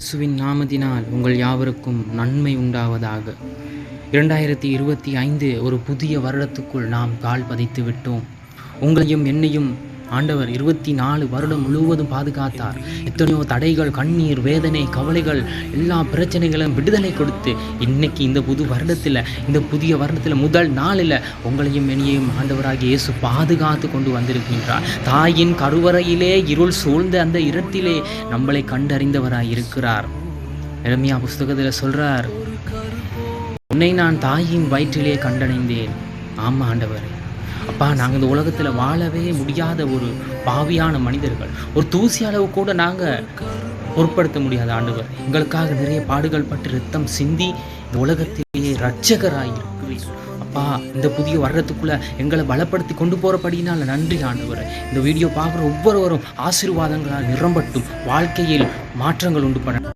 இயேசுவின் நாமத்தினால் உங்கள் யாவருக்கும் நன்மை உண்டாவதாக. 2025 ஒரு புதிய வருடத்துக்குள் நாம் கால் பதித்து விட்டோம். உங்களையும் என்னையும் ஆண்டவர் 24 வருடம் முழுவதும் பாதுகாத்தார். எத்தனையோ தடைகள், கண்ணீர், வேதனை, கவலைகள், எல்லா பிரச்சனைகளும் விடுதலை கொடுத்து இன்னைக்கு இந்த புது வருடத்தில், இந்த புதிய வருடத்தில் முதல் நாளில் உங்களையும் என்னையும் ஆண்டவராகிய இயேசு பாதுகாத்து கொண்டு வந்திருக்கின்றார். தாயின் கருவறையிலே இருள் சூழ்ந்த அந்த இடத்திலே நம்மளை கண்டறிந்தவராய் இருக்கிறார். எரேமியா புஸ்தகத்தில் சொல்றார், உன்னை நான் தாயின் வயிற்றிலே கண்டடைந்தேன். ஆமா ஆண்டவரே, அப்பா, நாங்கள் இந்த உலகத்தில் வாழவே முடியாத ஒரு பாவியான மனிதர்கள். ஒரு தூசி அளவு கூட நாங்கள் பொருட்படுத்த முடியாத ஆண்டவர், எங்களுக்காக நிறைய பாடுகள் பட்டு ரத்தம் சிந்தி இந்த உலகத்திலேயே இரட்சகராய் இருக்கிறீர். அப்பா, இந்த புதிய வருடத்துக்குள்ளே எங்களை பலப்படுத்தி கொண்டு போகிறபடினால் நன்றி ஆண்டவர். இந்த வீடியோ பார்க்குற ஒவ்வொருவரும் ஆசீர்வாதங்களால் நிரம்பட்டும், வாழ்க்கையில் மாற்றங்கள் உண்டு பண்ண